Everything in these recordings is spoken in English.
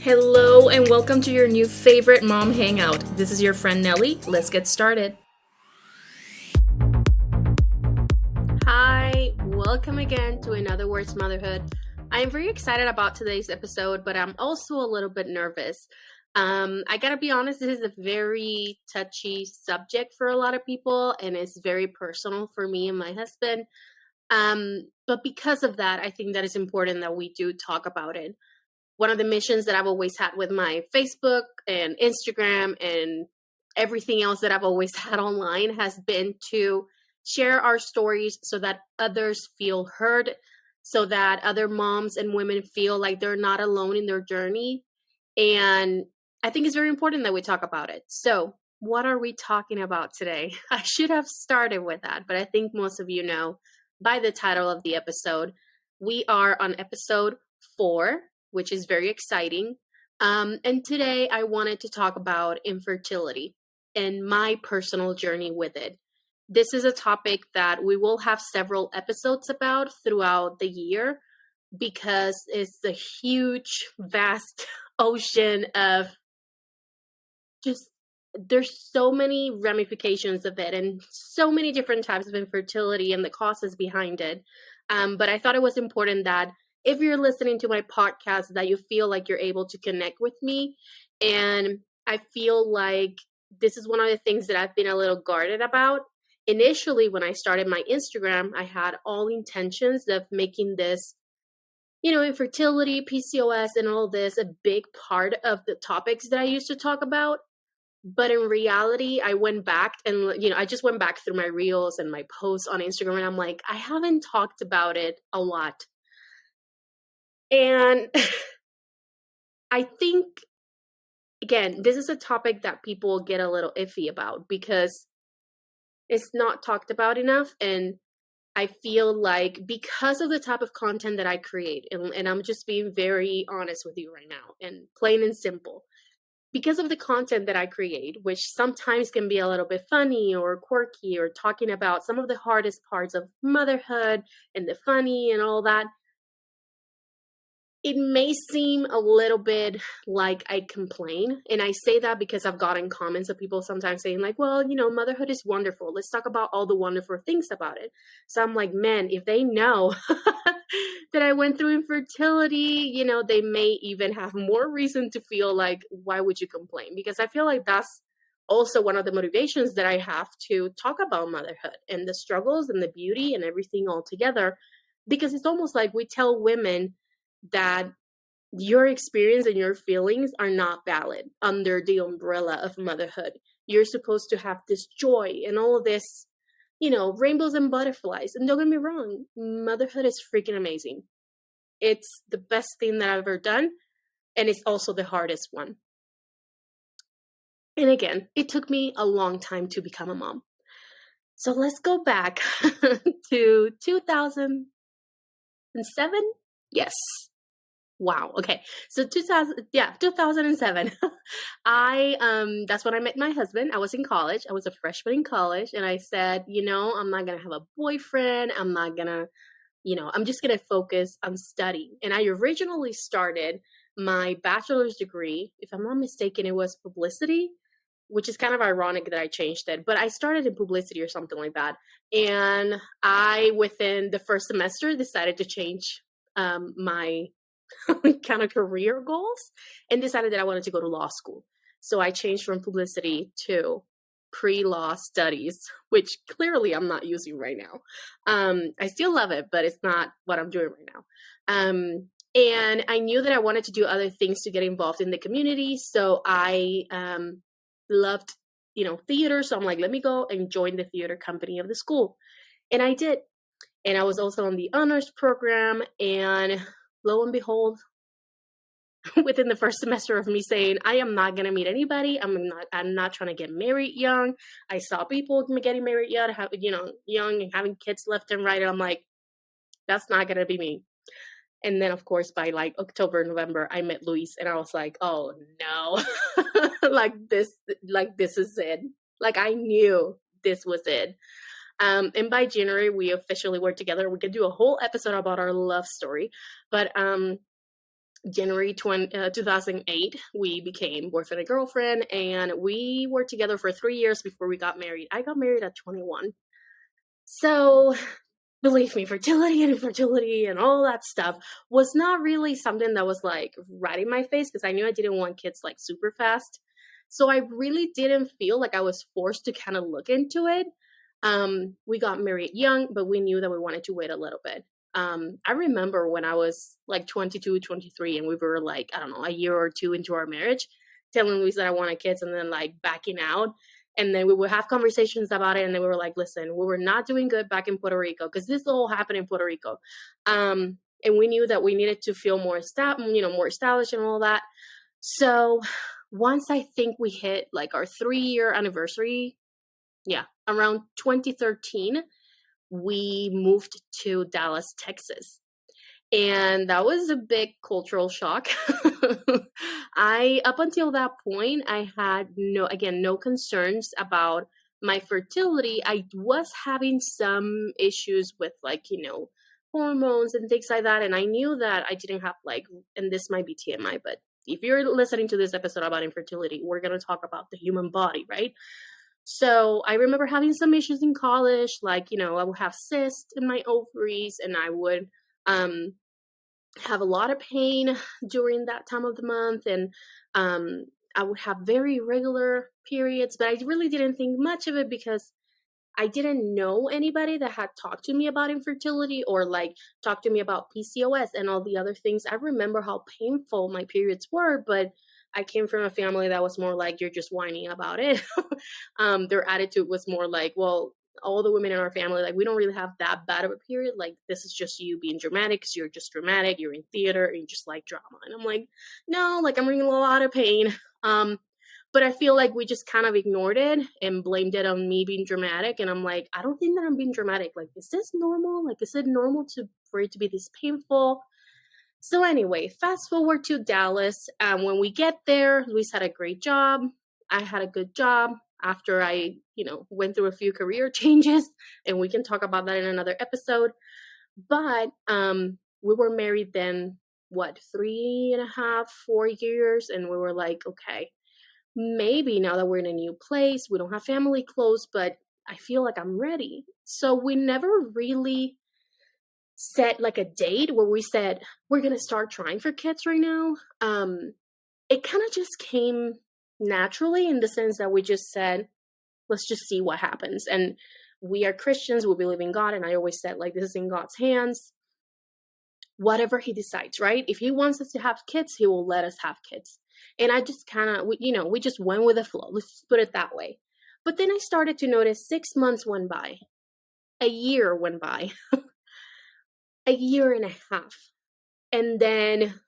Hello and welcome to your new favorite mom hangout. This is your friend Nelli. Let's get started. Hi, welcome again to In Other Words Motherhood. I am very excited about today's episode, but I'm also a little bit nervous. I gotta be honest, this is a very touchy subject for a lot of people, and it's very personal for me and my husband. But because of that, I think that it's important that we do talk about it. One of the missions that I've always had with my Facebook and Instagram and everything else that I've always had online has been to share our stories so that others feel heard, so that other moms and women feel like they're not alone in their journey. And I think it's very important that we talk about it. So, what are we talking about today? I should have started with that, but I think most of you know by the title of the episode. We are on episode 4, which is very exciting. And today I wanted to talk about infertility and my personal journey with it. This is a topic that we will have several episodes about throughout the year because it's a huge, vast ocean of just, there's so many ramifications of it and so many different types of infertility and the causes behind it. But I thought it was important that if you're listening to my podcast, that you feel like you're able to connect with me. And I feel like this is one of the things that I've been a little guarded about. Initially, when I started my Instagram, I had all intentions of making this, infertility, PCOS, and all this a big part of the topics that I used to talk about. But in reality, I went back and, I just went back through my reels and my posts on Instagram, and I'm like, I haven't talked about it a lot. And I think, again, this is a topic that people get a little iffy about because it's not talked about enough. And I feel like because of the type of content that I create, and I'm just being very honest with you right now and plain and simple, because of the content that I create, which sometimes can be a little bit funny or quirky or talking about some of the hardest parts of motherhood and the funny and all that, it may seem a little bit like I complain. And I say that because I've gotten comments of people sometimes saying like, well, motherhood is wonderful. Let's talk about all the wonderful things about it. So I'm like, man, if they know that I went through infertility, they may even have more reason to feel like, why would you complain? Because I feel like that's also one of the motivations that I have to talk about motherhood and the struggles and the beauty and everything all together. Because it's almost like we tell women that your experience and your feelings are not valid under the umbrella of motherhood. You're supposed to have this joy and all of this, rainbows and butterflies. And don't get me wrong, motherhood is freaking amazing. It's the best thing that I've ever done. And it's also the hardest one. And again, it took me a long time to become a mom. So let's go back to 2007. Yes. Wow. Okay. So 2007. That's when I met my husband. I was in college. I was a freshman in college. And I said, I'm not going to have a boyfriend. I'm not going to, I'm just going to focus on studying. And I originally started my bachelor's degree. If I'm not mistaken, it was publicity, which is kind of ironic that I changed it, but I started in publicity or something like that. And I, within the first semester, decided to change, my kind of career goals and decided that I wanted to go to law school. So I changed from publicity to pre-law studies, which clearly I'm not using right now. I still love it, but it's not what I'm doing right now. And I knew that I wanted to do other things to get involved in the community. So I loved, theater. So I'm like, let me go and join the theater company of the school. And I did. And I was also on the honors program, and lo and behold, within the first semester of me saying, I am not going to meet anybody. I'm not trying to get married young. I saw people getting married young, young and having kids left and right. And I'm like, that's not going to be me. And then, of course, by like October, November, I met Luis, and I was like, oh no, this is it. Like, I knew this was it. And by January, we officially were together. We could do a whole episode about our love story. But January 2008, we became boyfriend and girlfriend, and we were together for 3 years before we got married. I got married at 21. So believe me, fertility and infertility and all that stuff was not really something that was like right in my face, because I knew I didn't want kids like super fast. So I really didn't feel like I was forced to kind of look into it. We got married young, but we knew that we wanted to wait a little bit. I remember when I was like 22, 23, and we were like, I don't know, a year or two into our marriage, telling Luis that I wanted kids and then like backing out. And then we would have conversations about it. And then we were like, listen, we were not doing good back in Puerto Rico, because this all happened in Puerto Rico. And we knew that we needed to feel more more established and all that. So once I think we hit like our 3-year anniversary, around 2013, we moved to Dallas, Texas. And that was a big cultural shock. Up until that point, I had no concerns about my fertility. I was having some issues with hormones and things like that. And I knew that I didn't have and this might be TMI, but if you're listening to this episode about infertility, we're going to talk about the human body, right? So I remember having some issues in college, I would have cysts in my ovaries, and I would have a lot of pain during that time of the month, and I would have very irregular periods, but I really didn't think much of it because I didn't know anybody that had talked to me about infertility or talked to me about PCOS and all the other things. I remember how painful my periods were, but I came from a family that was more like, you're just whining about it. Their attitude was more like, well, all the women in our family, we don't really have that bad of a period. This is just you being dramatic, because you're just dramatic. You're in theater and you just like drama. And I'm like, no, I'm in a lot of pain. But I feel like we just kind of ignored it and blamed it on me being dramatic. And I'm like, I don't think that I'm being dramatic. Is this normal? Is it normal for it to be this painful? So anyway, fast forward to Dallas. When we get there, Luis had a great job. I had a good job after I, went through a few career changes, and we can talk about that in another episode. But we were married then, 3.5, 4 years. And we were like, okay, maybe now that we're in a new place, we don't have family close, but I feel like I'm ready. So we never really set a date where we said, we're going to start trying for kids right now. It kind of just came naturally, in the sense that we just said, let's just see what happens. And we are Christians, we believe in God. And I always said, this is in God's hands. Whatever he decides, right? If he wants us to have kids, he will let us have kids. And I just we just went with the flow. Let's just put it that way. But then I started to notice 6 months went by. A year went by. A year and a half. And then,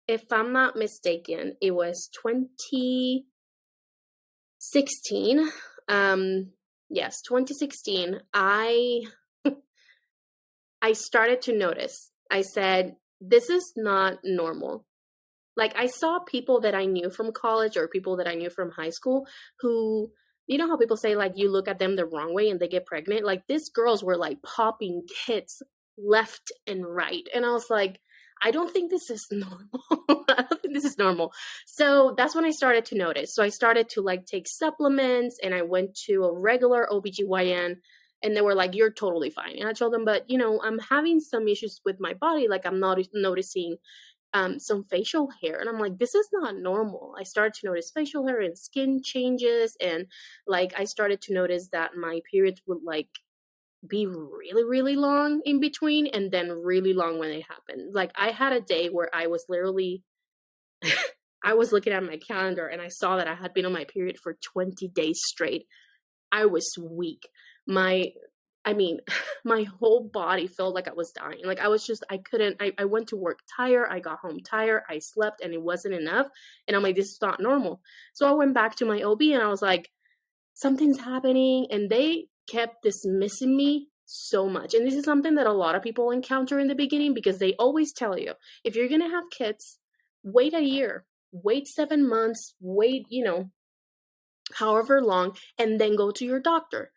if I'm not mistaken, it was 2016. Yes, 2016. I started to notice. I said, this is not normal. I saw people that I knew from college or people that I knew from high school who, you know how people say, you look at them the wrong way and they get pregnant? These girls were popping kids left and right. And I was like, I don't think this is normal. I don't think this is normal. So that's when I started to notice. So I started to take supplements, and I went to a regular OBGYN, and they were like, you're totally fine. And I told them, but I'm having some issues with my body. I'm not noticing some facial hair. And I'm like, this is not normal. I started to notice facial hair and skin changes. And I started to notice that my periods would be really, really long in between, and then really long when they happened. I had a day where I was literally, I was looking at my calendar and I saw that I had been on my period for 20 days straight. I was weak. My whole body felt like I was dying. I went to work tired. I got home tired. I slept, and it wasn't enough. And I'm like, this is not normal. So I went back to my OB and I was like, something's happening. And they kept dismissing me so much. And this is something that a lot of people encounter in the beginning, because they always tell you, if you're going to have kids, wait a year, wait 7 months, wait, however long, and then go to your doctor.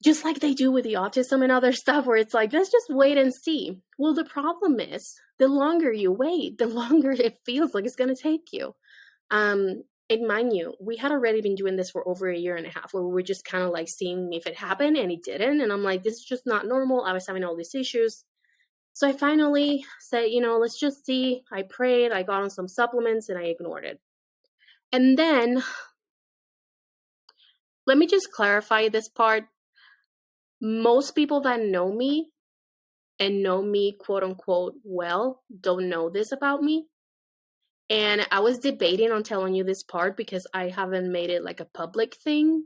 just like they do with the autism and other stuff, where it's like, let's just wait and see. Well, the problem is, the longer you wait, the longer it feels like it's going to take you. And mind you, we had already been doing this for over a year and a half, where we were just kind of like seeing if it happened, and it didn't. And I'm like, this is just not normal. I was having all these issues. So I finally said, let's just see. I prayed, I got on some supplements, and I ignored it. And then, let me just clarify this part. Most people that know me and know me, quote unquote, well, don't know this about me. And I was debating on telling you this part because I haven't made it like a public thing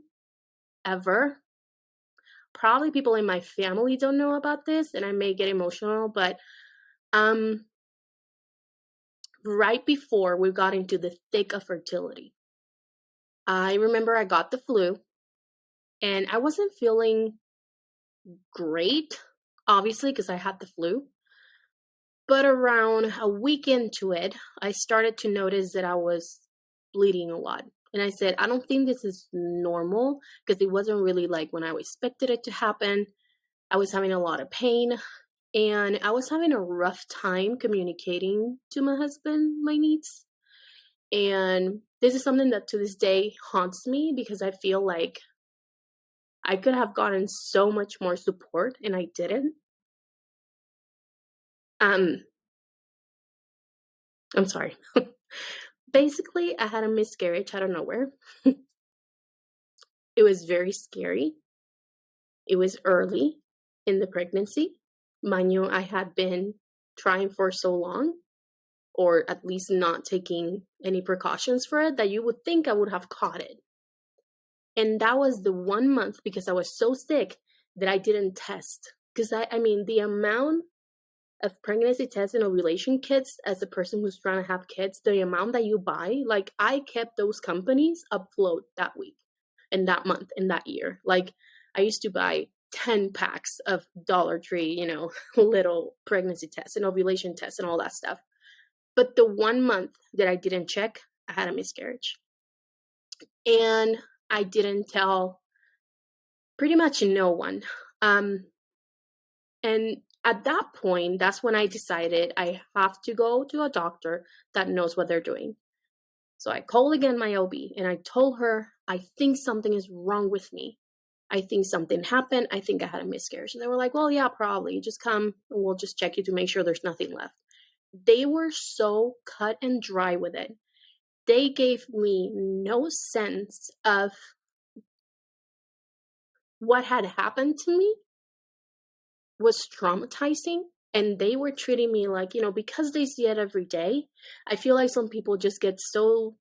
ever. Probably people in my family don't know about this, and I may get emotional, but right before we got into the thick of fertility, I remember I got the flu, and I wasn't feeling great, obviously, because I had the flu. But around a week into it, I started to notice that I was bleeding a lot. And I said, I don't think this is normal, because it wasn't really like when I expected it to happen. I was having a lot of pain, and I was having a rough time communicating to my husband my needs. And this is something that to this day haunts me, because I feel like I could have gotten so much more support and I didn't. I'm sorry. Basically, I had a miscarriage out of nowhere. It was very scary. It was early in the pregnancy. Mind you, I had been trying for so long, or at least not taking any precautions for it, that you would think I would have caught it. And that was the 1 month, because I was so sick, that I didn't test. Because I mean, the amount of pregnancy tests and ovulation kits, as a person who's trying to have kids, the amount that you buy, like, I kept those companies afloat that week and that month and that year. Like, I used to buy 10 packs of Dollar Tree, little pregnancy tests and ovulation tests and all that stuff. But the 1 month that I didn't check, I had a miscarriage. And I didn't tell pretty much no one. And at that point, that's when I decided I have to go to a doctor that knows what they're doing. So I called again my OB, and I told her, I think something is wrong with me. I think something happened. I think I had a miscarriage. And they were like, well, yeah, probably. Just come and we'll just check you to make sure there's nothing left. They were so cut and dry with it. They gave me no sense of what had happened to me was traumatizing. And they were treating me like, because they see it every day, I feel like some people just get so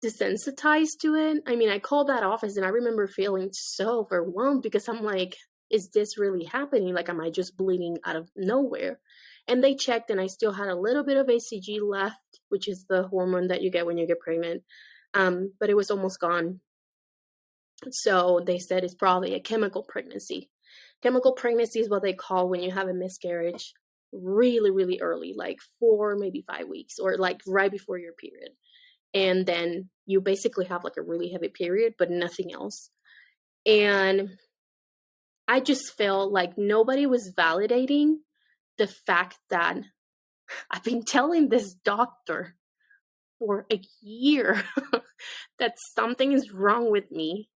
desensitized to it. I mean, I called that office and I remember feeling so overwhelmed, because I'm like, is this really happening? Like, am I just bleeding out of nowhere? And they checked, and I still had a little bit of HCG left, which is the hormone that you get when you get pregnant. But it was almost gone. So they said it's probably a chemical pregnancy. Chemical pregnancy is what they call when you have a miscarriage really, really early, like 4, maybe 5 weeks, or like right before your period. And then you basically have like a really heavy period, but nothing else. And I just felt like nobody was validating the fact that I've been telling this doctor for a year that something is wrong with me,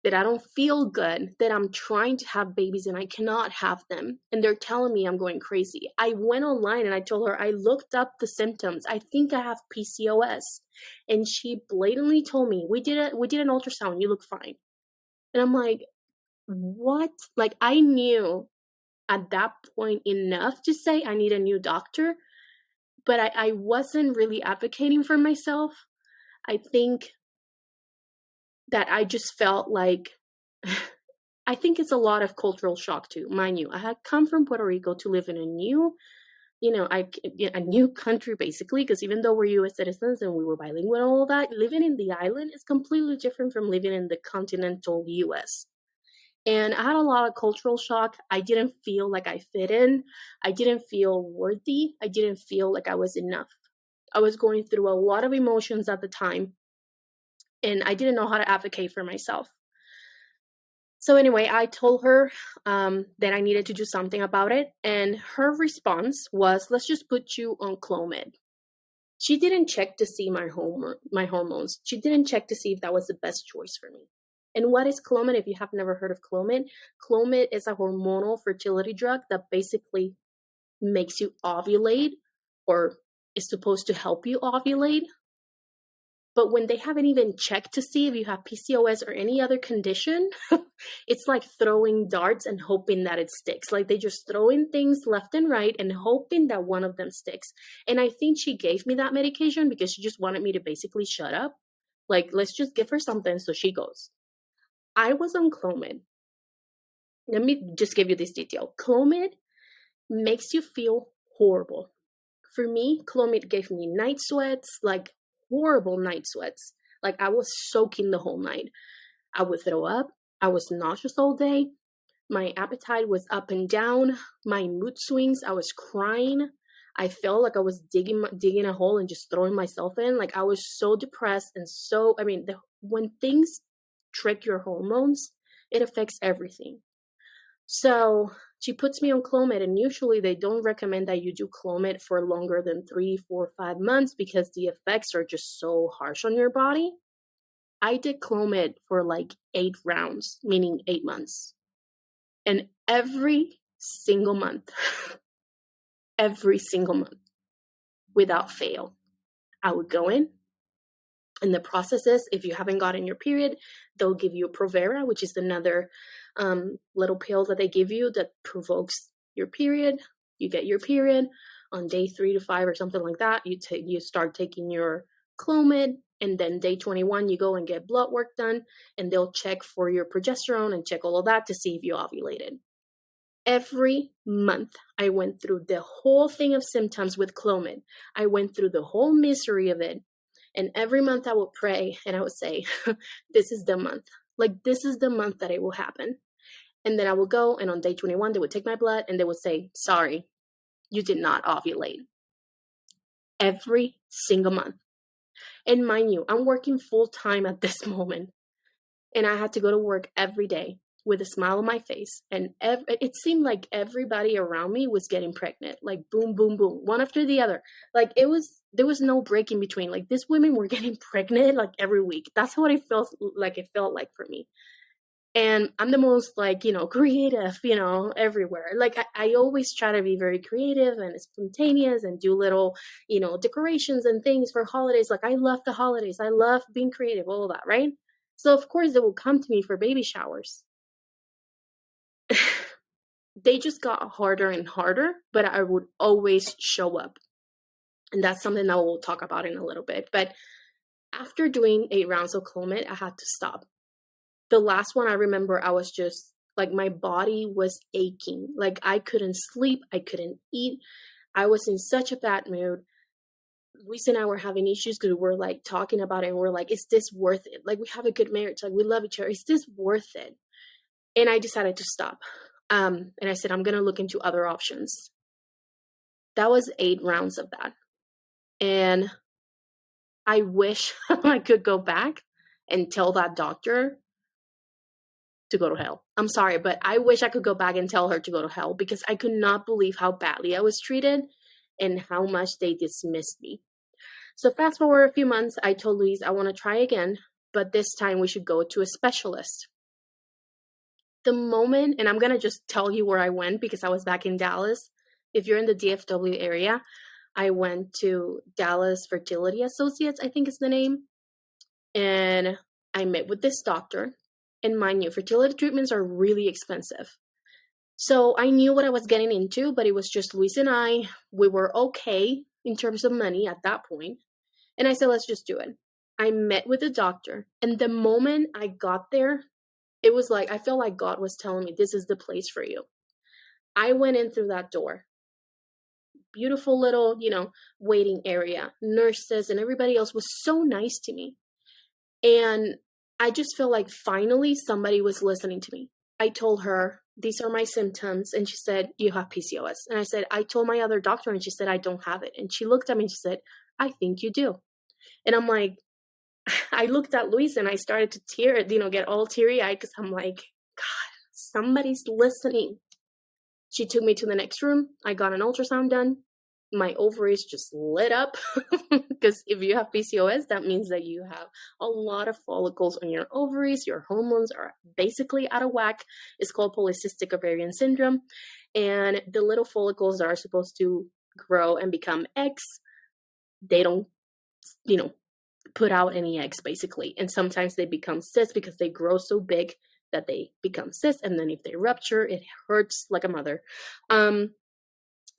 that I don't feel good, that I'm trying to have babies and I cannot have them. And they're telling me I'm going crazy. I went online and I told her, I looked up the symptoms. I think I have PCOS. And she blatantly told me, we did an ultrasound, you look fine. And I'm like, what? Like, I knew at that point enough to say I need a new doctor, but I wasn't really advocating for myself. I think that I just felt like, I think it's a lot of cultural shock too. Mind you, I had come from Puerto Rico to live in a new, a new country basically, because even though we're U.S. citizens and we were bilingual and all that, living in the island is completely different from living in the continental U.S. And I had a lot of cultural shock. I didn't feel like I fit in. I didn't feel worthy. I didn't feel like I was enough. I was going through a lot of emotions at the time, and I didn't know how to advocate for myself. So anyway, I told her that I needed to do something about it. And her response was, let's just put you on Clomid. She didn't check to see my hormones. She didn't check to see if that was the best choice for me. And what is Clomid? If you have never heard of Clomid, Clomid is a hormonal fertility drug that basically makes you ovulate, or is supposed to help you ovulate. But when they haven't even checked to see if you have PCOS or any other condition, it's like throwing darts and hoping that it sticks. Like they just throw in things left and right and hoping that one of them sticks. And I think she gave me that medication because she just wanted me to basically shut up. Like, let's just give her something so she goes. I was on Clomid. Let me just give you this detail. Clomid makes you feel horrible. For me, Clomid gave me night sweats, like horrible night sweats. Like I was soaking the whole night. I would throw up. I was nauseous all day. My appetite was up and down. My mood swings. I was crying. I felt like I was digging a hole and just throwing myself in. Like I was so depressed and so, when things trick your hormones, it affects everything. So she puts me on Clomid, and usually they don't recommend that you do Clomid for longer than 3, 4, 5 months because the effects are just so harsh on your body. I did Clomid for like 8 rounds, meaning 8 months. And every single month, without fail, I would go in. And the process is, if you haven't gotten your period, they'll give you a Provera, which is another little pill that they give you that provokes your period. You get your period on day 3 to 5 or something like that. You start taking your Clomid, and then day 21 you go and get blood work done, and they'll check for your progesterone and check all of that to see if you ovulated. Every month I went through the whole thing of symptoms with Clomid. I went through the whole misery of it. And every month I would pray and I would say, this is the month. Like, this is the month that it will happen. And then I would go, and on day 21, they would take my blood and they would say, sorry, you did not ovulate. Every single month. And mind you, I'm working full time at this moment. And I had to go to work every day with a smile on my face. And it seemed like everybody around me was getting pregnant. Like boom, boom, boom, one after the other. Like there was no break in between. Like these women were getting pregnant like every week. That's what it felt like for me. And I'm the most creative, everywhere. Like I always try to be very creative and spontaneous and do little, decorations and things for holidays. Like I love the holidays. I love being creative, all of that, right? So of course they will come to me for baby showers. They just got harder and harder, but I would always show up. And that's something that we'll talk about in a little bit. But after doing 8 rounds of Clomid, I had to stop. The last one, I remember I was just like, my body was aching. Like I couldn't sleep. I couldn't eat. I was in such a bad mood. Luis and I were having issues because we were like talking about it. And we're like, is this worth it? Like we have a good marriage. Like we love each other. Is this worth it? And I decided to stop. And I said, I'm going to look into other options. That was 8 rounds of that. And I wish I could go back and tell that doctor to go to hell. I'm sorry, but I wish I could go back and tell her to go to hell because I could not believe how badly I was treated and how much they dismissed me. So fast forward a few months, I told Luis, I want to try again, but this time we should go to a specialist. The moment, and I'm going to just tell you where I went because I was back in Dallas. If you're in the DFW area, I went to Dallas Fertility Associates, I think is the name. And I met with this doctor. And mind you, fertility treatments are really expensive. So I knew what I was getting into, but it was just Luis and I. We were okay in terms of money at that point. And I said, let's just do it. I met with the doctor. And the moment I got there, it was like, I felt like God was telling me, this is the place for you. I went in through that door. Beautiful little, waiting area. Nurses and everybody else was so nice to me. And I just feel like finally somebody was listening to me. I told her, these are my symptoms. And she said, you have PCOS. And I said, I told my other doctor, and she said, I don't have it. And she looked at me and she said, I think you do. And I'm like, I looked at Luis and I started to get all teary-eyed because I'm like, God, somebody's listening. She took me to the next room. I got an ultrasound done. My ovaries just lit up because if you have PCOS, that means that you have a lot of follicles on your ovaries. Your hormones are basically out of whack. It's called polycystic ovarian syndrome. And the little follicles that are supposed to grow and become eggs, they don't, put out any eggs basically. And sometimes they become cysts because they grow so big that they become cysts. And then if they rupture, it hurts like a mother.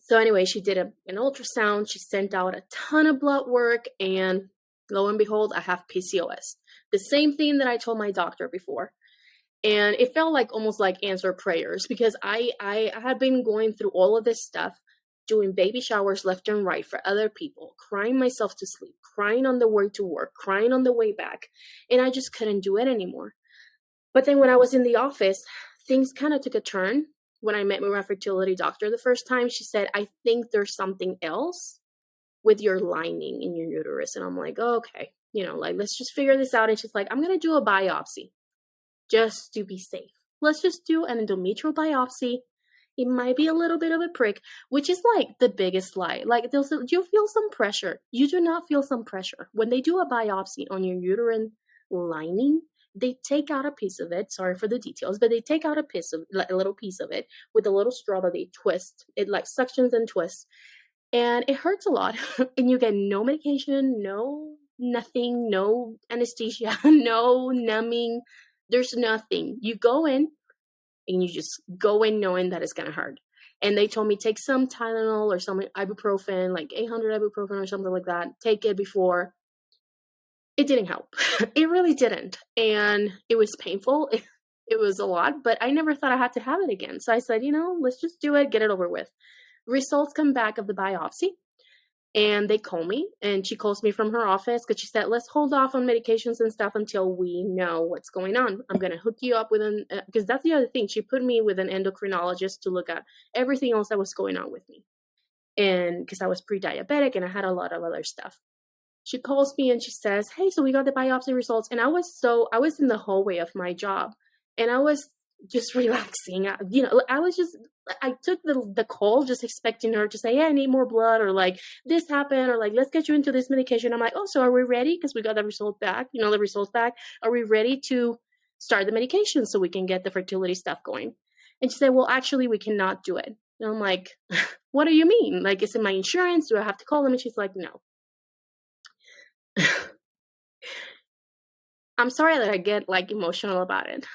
So anyway, she did an ultrasound. She sent out a ton of blood work, and lo and behold, I have PCOS. The same thing that I told my doctor before. And it felt like almost like answer prayers, because I had been going through all of this stuff, doing baby showers left and right for other people, crying myself to sleep, crying on the way to work, crying on the way back. And I just couldn't do it anymore. But then when I was in the office, things kind of took a turn. When I met my fertility doctor the first time, she said, I think there's something else with your lining in your uterus. And I'm like, oh, okay, let's just figure this out. And she's like, I'm going to do a biopsy just to be safe. Let's just do an endometrial biopsy. It might be a little bit of a prick, which is like the biggest lie. Like, you feel some pressure. You do not feel some pressure. When they do a biopsy on your uterine lining, they take out a piece of it. Sorry for the details, but they take out a little piece of it with a little straw that they twist. It like suctions and twists, and it hurts a lot. And you get no medication, no nothing, no anesthesia, no numbing. There's nothing. You go in, and you just go in knowing that it's gonna hurt. And they told me take some Tylenol or some ibuprofen, like 800 ibuprofen or something like that. Take it before. It didn't help. It really didn't. And it was painful. It was a lot, but I never thought I had to have it again. So I said, let's just do it, get it over with. Results come back of the biopsy, and they call me, and she calls me from her office because she said, let's hold off on medications and stuff until we know what's going on. I'm going to hook you up with because that's the other thing. She put me with an endocrinologist to look at everything else that was going on with me. And because I was pre-diabetic and I had a lot of other stuff. She calls me and she says, hey, so we got the biopsy results. And I was in the hallway of my job, and I was just relaxing. I took the call just expecting her to say, yeah, I need more blood, or like this happened, or like, let's get you into this medication. I'm like, oh, so are we ready? Because we got the results back, Are we ready to start the medication so we can get the fertility stuff going? And she said, well, actually, we cannot do it. And I'm like, what do you mean? Like, is it my insurance? Do I have to call them? And she's like, no. I'm sorry that I get like emotional about it,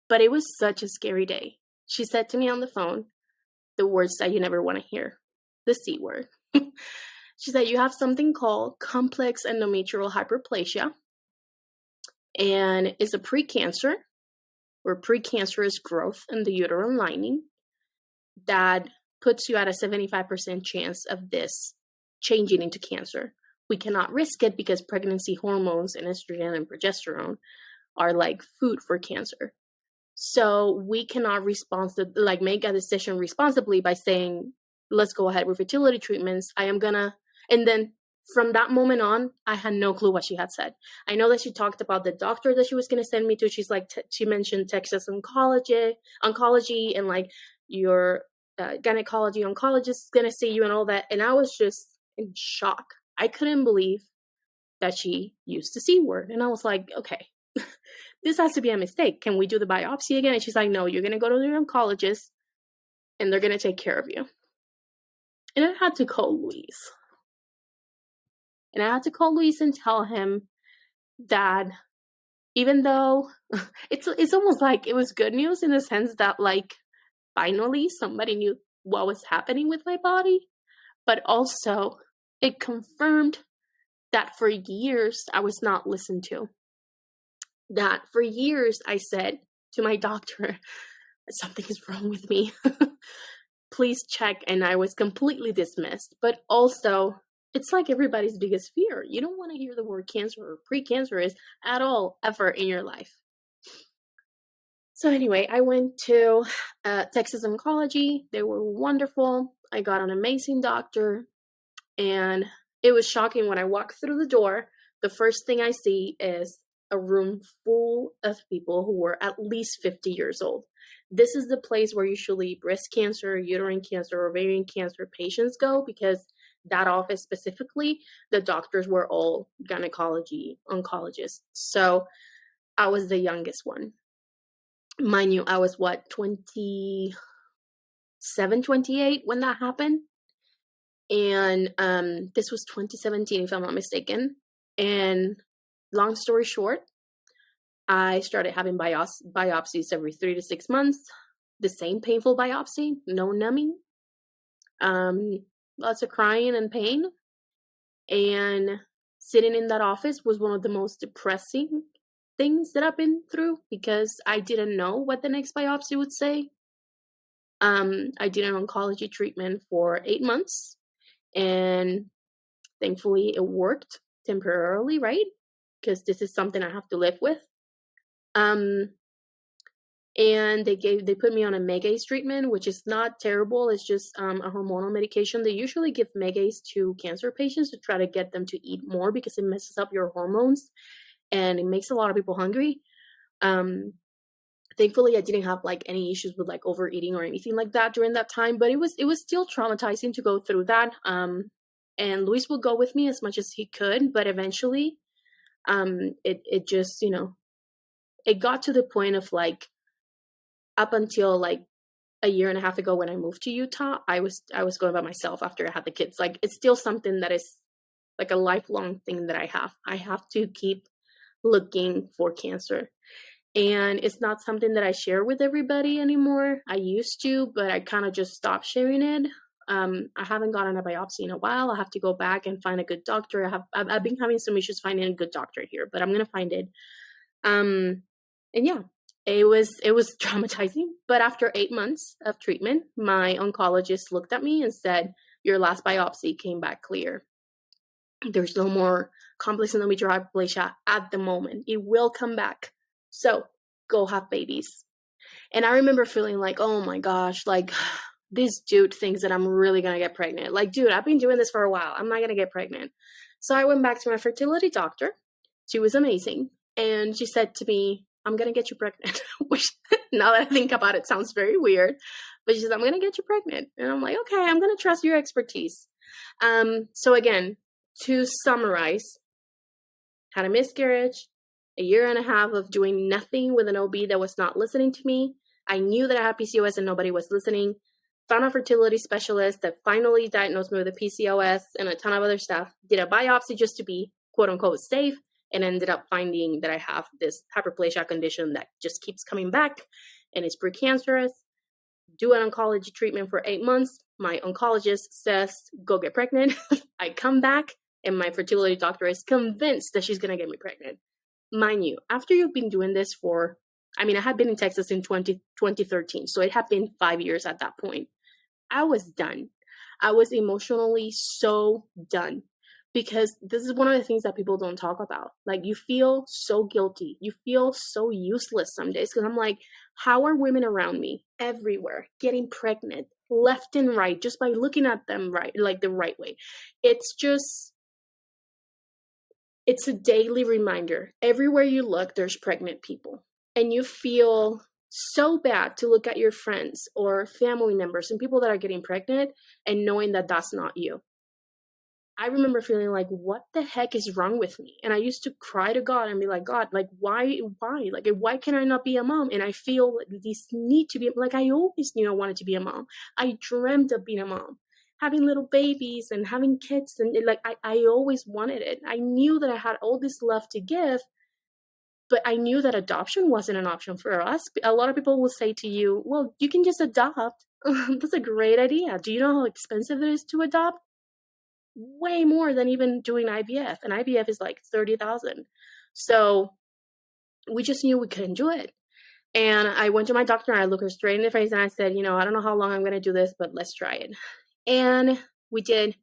but it was such a scary day. She said to me on the phone the words that you never want to hear, the C word. She said, you have something called complex endometrial hyperplasia, and it's a precancer or precancerous growth in the uterine lining that puts you at a 75% chance of this changing into cancer. We cannot risk it because pregnancy hormones and estrogen and progesterone are like food for cancer. So we cannot make a decision responsibly by saying, let's go ahead with fertility treatments. And then from that moment on, I had no clue what she had said. I know that she talked about the doctor that she was going to send me to. She's like, she mentioned Texas oncology, and like your gynecology oncologist is going to see you and all that. And I was just in shock. I couldn't believe that she used the C word. And I was like, okay, this has to be a mistake. Can we do the biopsy again? And she's like, no, you're going to go to the oncologist and they're going to take care of you. And I had to call Luis. And tell him that even though it's almost like it was good news in the sense that like finally somebody knew what was happening with my body, but also it confirmed that for years I was not listened to. That for years I said to my doctor, something is wrong with me. Please check. And I was completely dismissed. But also, it's like everybody's biggest fear. You don't want to hear the word cancer or precancerous at all, ever in your life. So anyway, I went to Texas Oncology. They were wonderful. I got an amazing doctor. And it was shocking when I walked through the door. The first thing I see is a room full of people who were at least 50 years old. This is the place where usually breast cancer, uterine cancer, ovarian cancer patients go, because that office specifically, the doctors were all gynecology oncologists. So I was the youngest one. Mind you, I was 27, 28 when that happened. And this was 2017, if I'm not mistaken. And long story short, I started having biopsies every 3 to 6 months. The same painful biopsy, no numbing, lots of crying and pain. And sitting in that office was one of the most depressing things that I've been through, because I didn't know what the next biopsy would say. I did an oncology treatment for 8 months, and thankfully it worked temporarily, right? Because this is something I have to live with. And they put me on a Megace treatment, which is not terrible. It's just a hormonal medication. They usually give Megace to cancer patients to try to get them to eat more, because it messes up your hormones and it makes a lot of people hungry. Thankfully, I didn't have like any issues with like overeating or anything like that during that time, but it was still traumatizing to go through that. And Luis would go with me as much as he could, but eventually, it just, it got to the point of like, up until like a year and a half ago when I moved to Utah, I was going by myself after I had the kids. Like, it's still something that is like a lifelong thing that I have. I have to keep looking for cancer. And it's not something that I share with everybody anymore. I used to, but I kind of just stopped sharing it. I haven't gotten a biopsy in a while. I have to go back and find a good doctor. I've been having some issues finding a good doctor here, but I'm gonna find it. And yeah, it was traumatizing. But after 8 months of treatment, my oncologist looked at me and said, "Your last biopsy came back clear. There's no more complex endometrial hyperplasia at the moment. It will come back. So go have babies." And I remember feeling like, oh my gosh, like this dude thinks that I'm really going to get pregnant. Like, dude, I've been doing this for a while. I'm not going to get pregnant. So I went back to my fertility doctor. She was amazing. And she said to me, "I'm going to get you pregnant," which now that I think about it sounds very weird. But she said, "I'm going to get you pregnant." And I'm like, okay, I'm going to trust your expertise. So again, to summarize, had a miscarriage, a year and a half of doing nothing with an OB that was not listening to me. I knew that I had PCOS and nobody was listening. Found a fertility specialist that finally diagnosed me with a PCOS and a ton of other stuff. Did a biopsy just to be quote unquote safe, and ended up finding that I have this hyperplasia condition that just keeps coming back and it's precancerous. Do an oncology treatment for 8 months. My oncologist says, "Go get pregnant." I come back and my fertility doctor is convinced that she's going to get me pregnant. Mind you, after you've been doing this for, I had been in Texas in 2013, so it had been 5 years at that point. I was done. I was emotionally so done, because this is one of the things that people don't talk about. Like, you feel so guilty. You feel so useless some days, because I'm like, how are women around me everywhere getting pregnant left and right just by looking at them right, like the right way? It's a daily reminder. Everywhere you look, there's pregnant people. And you feel so bad to look at your friends or family members and people that are getting pregnant and knowing that that's not you. I remember feeling like, what the heck is wrong with me? And I used to cry to God and be like, "God, like, why? Like, why can I not be a mom?" And I feel this need to be, like, I always knew I wanted to be a mom. I dreamt of being a mom, having little babies and having kids. And like, I always wanted it. I knew that I had all this love to give, but I knew that adoption wasn't an option for us. A lot of people will say to you, "Well, you can just adopt." That's a great idea. Do you know how expensive it is to adopt? Way more than even doing IVF, and IVF is like $30,000. So we just knew we couldn't do it. And I went to my doctor and I looked her straight in the face and I said, "I don't know how long I'm going to do this, but let's try it." And we did.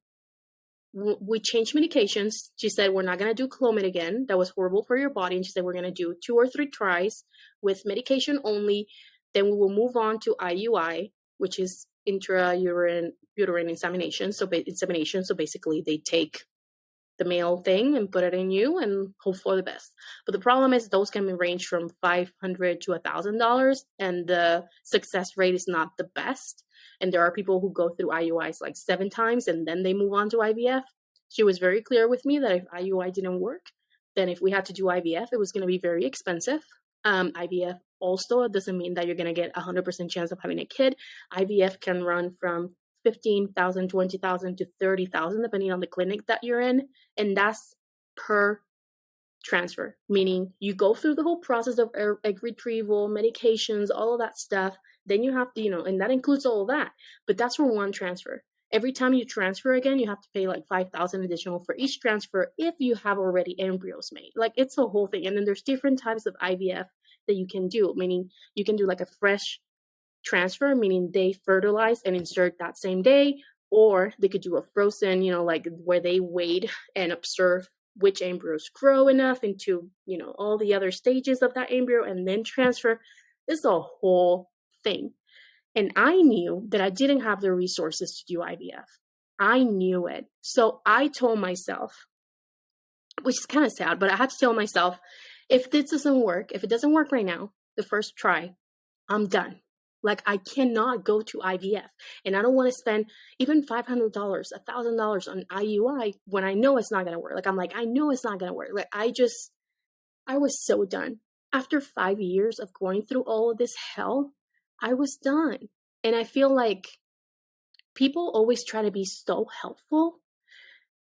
We changed medications. She said, "We're not going to do Clomid again. That was horrible for your body." And she said, "We're going to do 2 or 3 tries with medication only. Then we will move on to IUI, which is uterine insemination. So basically they take the male thing and put it in you and hope for the best. But the problem is those can range from $500 to $1,000, and the success rate is not the best. And there are people who go through IUIs like 7 times and then they move on to IVF. She was very clear with me that if IUI didn't work, then if we had to do IVF, it was going to be very expensive. IVF also doesn't mean that you're going to get 100% chance of having a kid. IVF can run from 15,000, 20,000 to 30,000, depending on the clinic that you're in. And that's per transfer, meaning you go through the whole process of egg retrieval, medications, all of that stuff. Then you have to, and that includes all of that. But that's for one transfer. Every time you transfer again, you have to pay like 5,000 additional for each transfer if you have already embryos made. Like, it's a whole thing. And then there's different types of IVF that you can do, meaning you can do like a fresh transfer, meaning they fertilize and insert that same day, or they could do a frozen, like where they wait and observe which embryos grow enough into, all the other stages of that embryo and then transfer. This is a whole thing. And I knew that I didn't have the resources to do IVF. I knew it. So I told myself, which is kind of sad, but I had to tell myself, if this doesn't work, if it doesn't work right now, the first try, I'm done. Like, I cannot go to IVF. And I don't want to spend even $500, $1,000 on IUI when I know it's not going to work. Like, I'm like, I know it's not going to work. Like, I was so done. After 5 years of going through all of this hell, I was done. And I feel like people always try to be so helpful.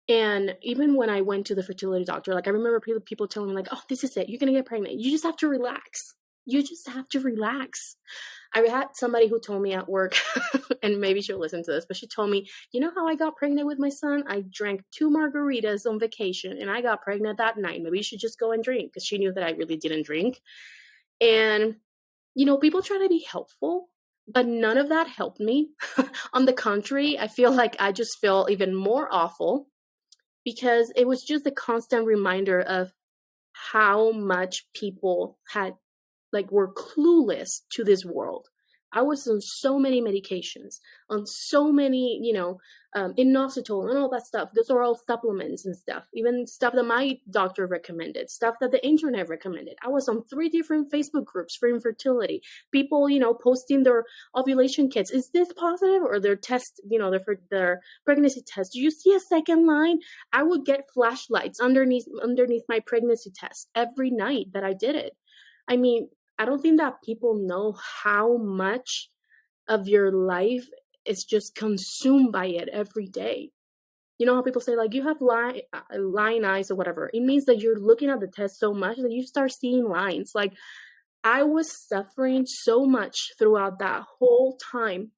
And even when I went to the fertility doctor, like, I remember people telling me like, oh, this is it. You're going to get pregnant. You just have to relax. You just have to relax. I had somebody who told me at work, and maybe she'll listen to this, but she told me, you know how I got pregnant with my son? I drank 2 margaritas on vacation and I got pregnant that night. Maybe you should just go and drink, because she knew that I really didn't drink. And, people try to be helpful, but none of that helped me. On the contrary, I feel like I just feel even more awful, because it was just a constant reminder of how much people were clueless to this world. I was on so many medications, on so many, inositol and all that stuff. Those are all supplements and stuff, even stuff that my doctor recommended, stuff that the internet recommended. I was on 3 different Facebook groups for infertility. People, posting their ovulation kits. Is this positive? Or their test, their pregnancy test. Do you see a second line? I would get flashlights underneath my pregnancy test every night that I did it. I mean, I don't think that people know how much of your life is just consumed by it every day. You know how people say, like, you have line eyes or whatever? It means that you're looking at the test so much that you start seeing lines. Like, I was suffering so much throughout that whole time.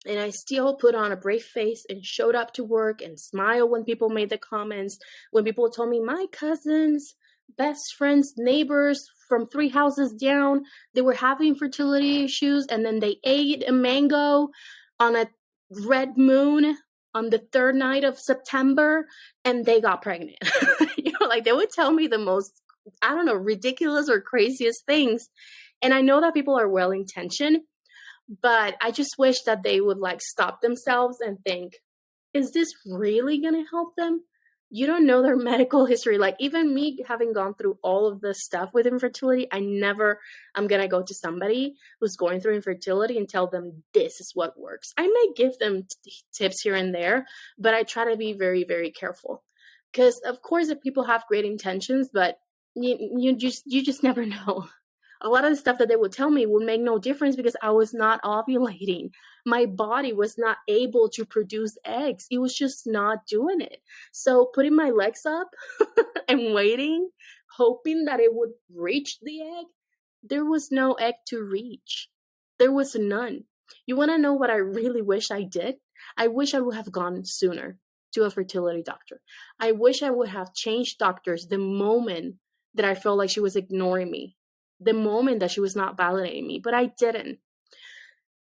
And I still put on a brave face and showed up to work and smiled when people made the comments, when people told me my cousins, best friends, neighbors from 3 houses down, they were having fertility issues, and then they ate a mango on a red moon on the 3rd night of September, and they got pregnant. Like, they would tell me the most, I don't know, ridiculous or craziest things. And I know that people are well-intentioned, but I just wish that they would stop themselves and think, is this really going to help them? You don't know their medical history. Like, even me having gone through all of this stuff with infertility, I'm going to go to somebody who's going through infertility and tell them this is what works. I may give them tips here and there, but I try to be very, very careful. Because, of course, if people have great intentions, but you just never know. A lot of the stuff that they would tell me would make no difference because I was not ovulating. My body was not able to produce eggs. It was just not doing it. So putting my legs up and waiting, hoping that it would reach the egg, there was no egg to reach. There was none. You want to know what I really wish I did? I wish I would have gone sooner to a fertility doctor. I wish I would have changed doctors the moment that I felt like she was ignoring me, the moment that she was not validating me, but I didn't.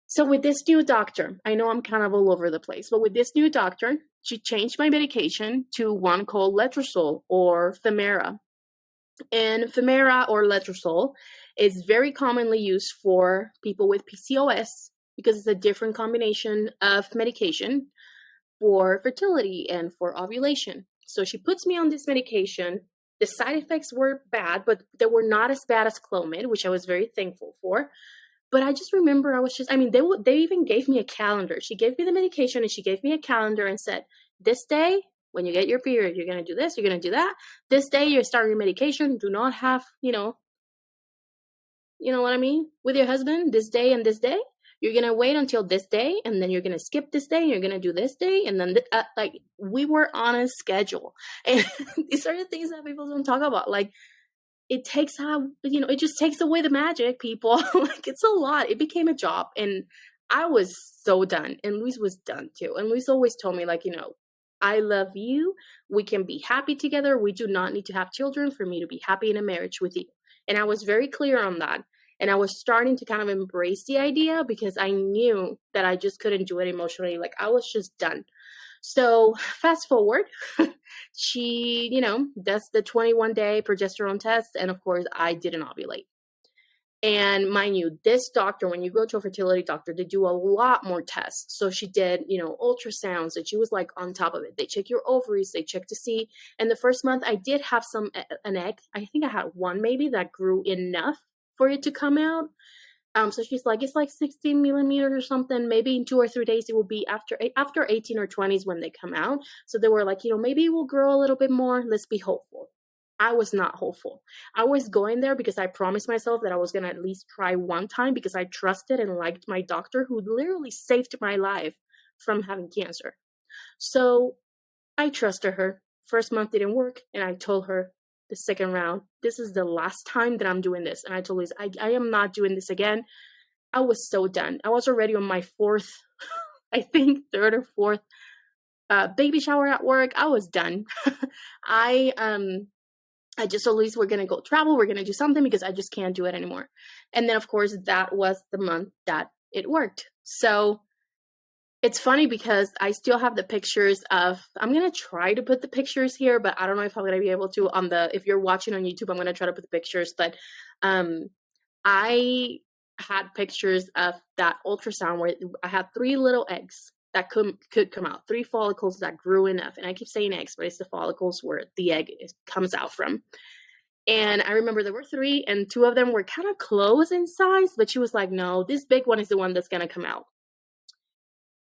So with this new doctor, I know I'm kind of all over the place, but with this new doctor, she changed my medication to one called letrozole or Femara. And Femara or letrozole is very commonly used for people with PCOS because it's a different combination of medication for fertility and for ovulation. So she puts me on this medication. The side effects were bad, but they were not as bad as Clomid, which I was very thankful for. But I just remember they even gave me a calendar. She gave me the medication and she gave me a calendar and said, this day, when you get your period, you're going to do this, you're going to do that. This day, you're starting your medication. Do not have, you know what I mean, with your husband this day and this day. You're going to wait until this day, and then you're going to skip this day, and you're going to do this day. And then, we were on a schedule. And these are the things that people don't talk about. Like, it just takes away the magic, people. Like, it's a lot. It became a job. And I was so done. And Luis was done too. And Luis always told me, I love you. We can be happy together. We do not need to have children for me to be happy in a marriage with you. And I was very clear on that. And I was starting to kind of embrace the idea because I knew that I just couldn't do it emotionally. Like, I was just done. So fast forward, she, does the 21-day progesterone test. And of course, I didn't ovulate. And mind you, this doctor, when you go to a fertility doctor, they do a lot more tests. So she did, ultrasounds, and she was like on top of it. They check your ovaries, they check to see. And the first month I did have an egg. I think I had one maybe that grew enough for it to come out. So she's like, it's like 16 millimeters or something. Maybe in 2 or 3 days, it will be after 18 or 20s when they come out. So they were like, maybe it will grow a little bit more. Let's be hopeful. I was not hopeful. I was going there because I promised myself that I was going to at least try one time because I trusted and liked my doctor who literally saved my life from having cancer. So I trusted her. First month didn't work. And I told her the second round, this is the last time that I'm doing this. And I told Liz, I am not doing this again. I was so done. I was already on my third or fourth baby shower at work. I was done. I just told Luis, we're going to go travel. We're going to do something because I just can't do it anymore. And then, of course, that was the month that it worked. So it's funny because I still have the pictures I'm going to try to put the pictures here, but I don't know if I'm going to be able to if you're watching on YouTube, I'm going to try to put the pictures. But I had pictures of that ultrasound where I had 3 little eggs that could come out, 3 follicles that grew enough. And I keep saying eggs, but it's the follicles where the egg comes out from. And I remember there were 3 and 2 of them were kind of close in size, but she was like, no, this big one is the one that's going to come out.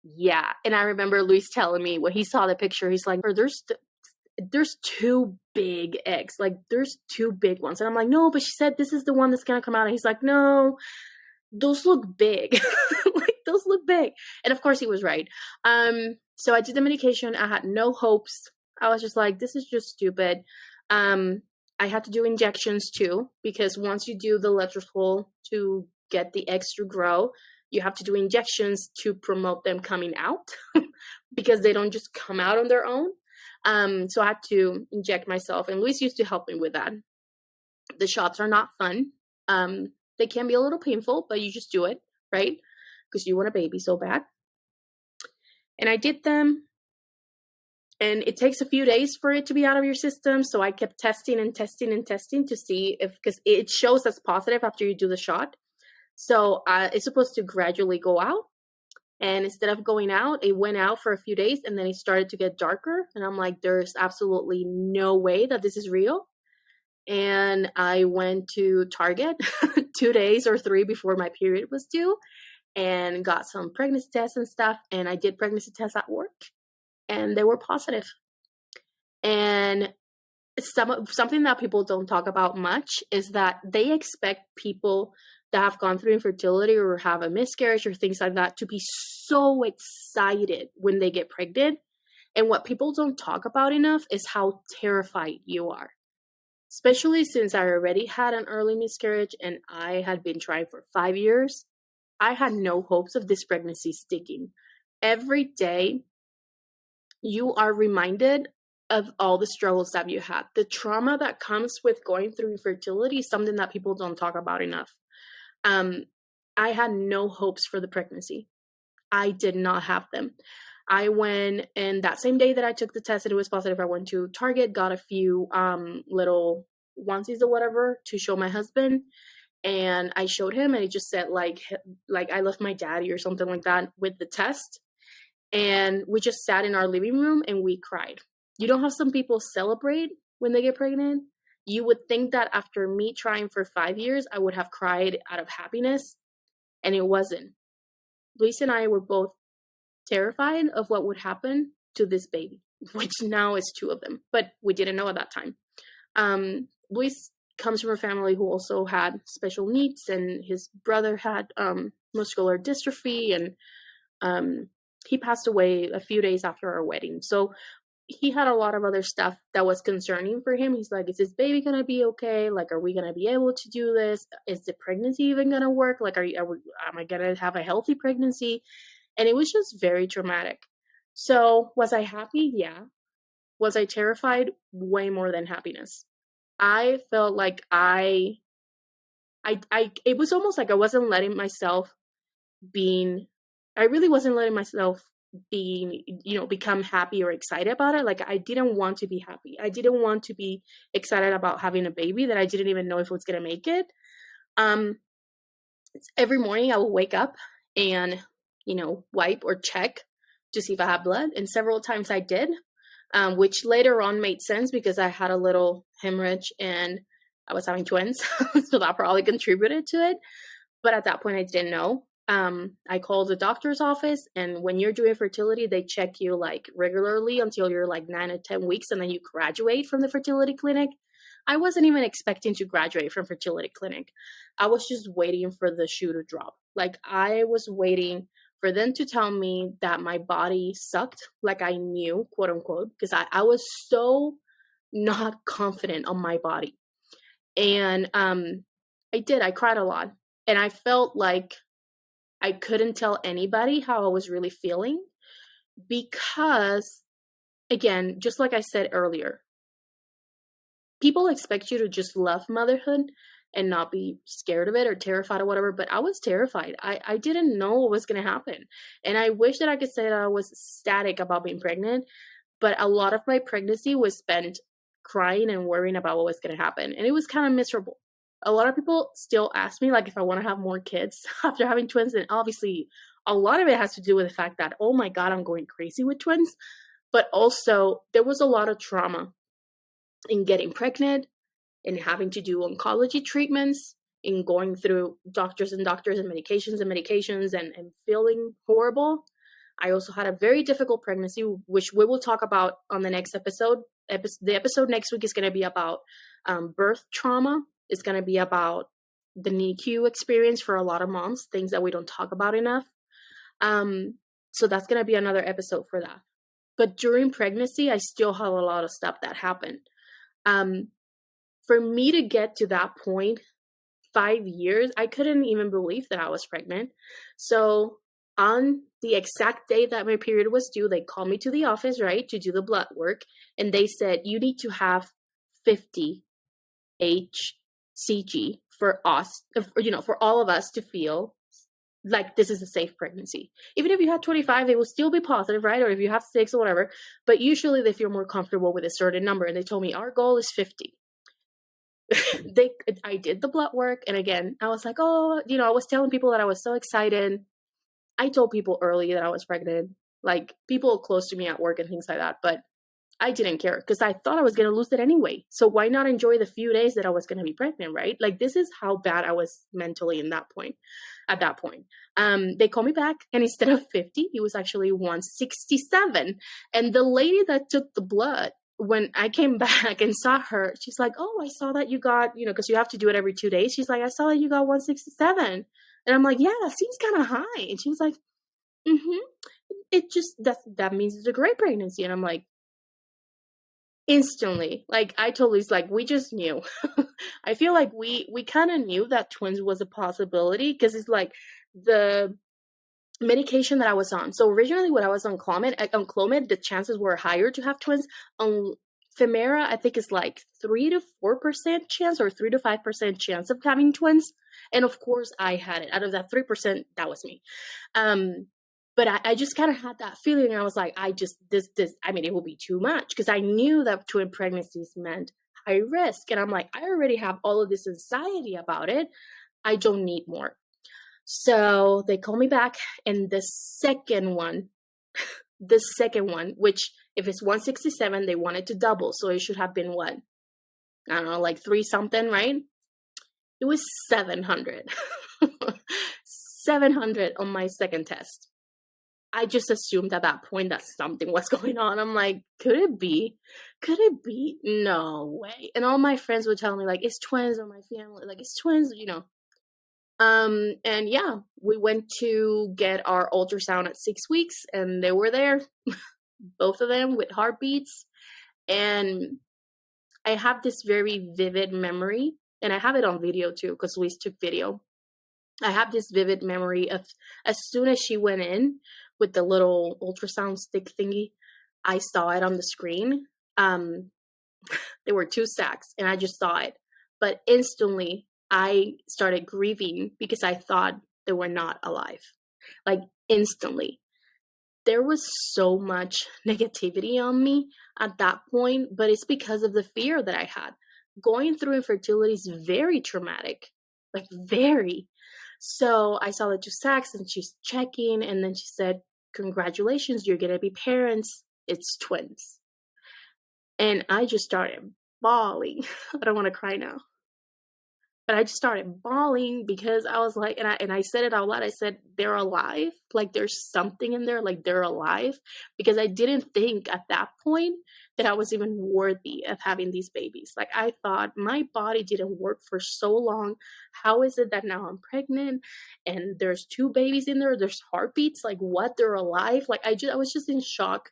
Yeah. And I remember Luis telling me when he saw the picture, he's like, there's 2 big eggs. Like, there's 2 big ones. And I'm like, no, but she said this is the one that's going to come out. And he's like, no, those look big. Those look big. And of course he was right. So I did the medication. I had no hopes. I was just like, this is just stupid. I had to do injections too, because once you do the letrozole to get the eggs to grow, you have to do injections to promote them coming out because they don't just come out on their own. So I had to inject myself, and Luis used to help me with that. The shots are not fun. They can be a little painful, but you just do it, right? Because you want a baby so bad. And I did them, and it takes a few days for it to be out of your system. So I kept testing and testing and testing to see because it shows as positive after you do the shot. So it's supposed to gradually go out. And instead of going out, it went out for a few days, and then it started to get darker. And I'm like, there's absolutely no way that this is real. And I went to Target 2 days or 3 before my period was due and got some pregnancy tests and stuff. And I did pregnancy tests at work, and they were positive. And something that people don't talk about much is that they expect people that have gone through infertility or have a miscarriage or things like that to be so excited when they get pregnant. And what people don't talk about enough is how terrified you are. Especially since I already had an early miscarriage and I had been trying for 5 years. I had no hopes of this pregnancy sticking. Every day, you are reminded of all the struggles that you had. The trauma that comes with going through infertility is something that people don't talk about enough. I had no hopes for the pregnancy. I did not have them. I went, and that same day that I took the test and it was positive, I went to Target, got a few little onesies or whatever to show my husband. And I showed him, and it just said like I left my daddy or something like that with the test. And we just sat in our living room and we cried. You know how some people celebrate when they get pregnant? You would think that after me trying for 5 years, I would have cried out of happiness, and it wasn't. Luis and I were both terrified of what would happen to this baby, which now is two of them, but we didn't know at that time. Luis comes from a family who also had special needs, and his brother had muscular dystrophy, and he passed away a few days after our wedding. So he had a lot of other stuff that was concerning for him. He's like, is this baby going to be okay? Like, are we going to be able to do this? Is the pregnancy even going to work? Like, am I going to have a healthy pregnancy? And it was just very traumatic. So was I happy? Yeah. Was I terrified? Way more than happiness. I felt like it was almost like I wasn't letting myself I really wasn't letting myself become happy or excited about it. Like, I didn't want to be happy. I didn't want to be excited about having a baby that I didn't even know if it was going to make it. Every morning I would wake up and, wipe or check to see if I have blood. And several times I did, which later on made sense because I had a little hemorrhage and I was having twins. So that probably contributed to it. But at that point I didn't know. I called the doctor's office, and when you're doing fertility, they check you like regularly until you're like 9 or 10 weeks, and then you graduate from the fertility clinic. I wasn't even expecting to graduate from fertility clinic. I was just waiting for the shoe to drop. Like, I was waiting for them to tell me that my body sucked, like I knew, quote unquote, because I was so not confident on my body. And I cried a lot, and I felt like I couldn't tell anybody how I was really feeling because, again, just like I said earlier, people expect you to just love motherhood and not be scared of it or terrified or whatever, but I was terrified. I didn't know what was going to happen. And I wish that I could say that I was ecstatic about being pregnant, but a lot of my pregnancy was spent crying and worrying about what was going to happen. And it was kind of miserable. A lot of people still ask me, like, if I want to have more kids after having twins. And obviously, a lot of it has to do with the fact that, oh my God, I'm going crazy with twins. But also, there was a lot of trauma in getting pregnant, in having to do oncology treatments, in going through doctors and medications and feeling horrible. I also had a very difficult pregnancy, which we will talk about on the next episode. The episode next week is going to be about birth trauma. It's going to be about the NICU experience for a lot of moms, things that we don't talk about enough. So that's going to be another episode for that. But during pregnancy, I still have a lot of stuff that happened. For me to get to that point, 5 years, I couldn't even believe that I was pregnant. So on the exact day that my period was due, they called me to the office, right, to do the blood work. And they said, you need to have 50 HCG for us, for all of us to feel like this is a safe pregnancy. Even if you had 25, it will still be positive, right? Or if you have 6 or whatever, but usually they feel more comfortable with a certain number. And they told me our goal is 50. I did the blood work. And again, I was like, I was telling people that I was so excited. I told people early that I was pregnant, like people close to me at work and things like that. But I didn't care because I thought I was going to lose it anyway. So why not enjoy the few days that I was going to be pregnant, right? Like, this is how bad I was mentally at that point. They called me back, and instead of 50, it was actually 167. And the lady that took the blood, when I came back and saw her, she's like, oh, I saw that you got, because you have to do it every 2 days. She's like, I saw that you got 167. And I'm like, yeah, that seems kind of high. And she was like, it just, that means it's a great pregnancy. And I'm like, instantly, like, I told Lisa, like, we just knew. I feel like we kind of knew that twins was a possibility because it's like the medication that I was on. So originally when I was on Clomid, the chances were higher to have twins. On Femera, I think it's like 3 to 4% chance or 3 to 5% chance of having twins. And of course I had it. Out of that 3%, that was me. But I just kind of had that feeling. And I was like, it will be too much because I knew that twin pregnancies meant high risk. And I'm like, I already have all of this anxiety about it. I don't need more. So they called me back. And the second one, which If it's 167, they wanted to double. So it should have been what? I don't know, like 3 something, right? It was 700. 700 on my second test. I just assumed at that point that something was going on. I'm like, could it be? Could it be? No way. And all my friends would tell me, like, it's twins, or my family, like, it's twins, And yeah, we went to get our ultrasound at 6 weeks, and they were there, both of them with heartbeats. And I have this very vivid memory, and I have it on video too, because we took video. I have this vivid memory of as soon as she went in with the little ultrasound stick thingy, I saw it on the screen. There were 2 sacks, and I just saw it. But instantly, I started grieving because I thought they were not alive. Like, instantly. There was so much negativity on me at that point, but it's because of the fear that I had. Going through infertility is very traumatic, like very. So I saw the 2 sacks, and she's checking, and then she said, "Congratulations, you're gonna be parents. It's twins." And I just started bawling. I don't want to cry now. But I just started bawling because I was like, and I said it out loud. I said, they're alive. Like, there's something in there. Like, they're alive. Because I didn't think at that point that I was even worthy of having these babies. Like, I thought my body didn't work for so long. How is it that now I'm pregnant and there's 2 babies in there? There's heartbeats. Like, what? They're alive. Like, I was just in shock.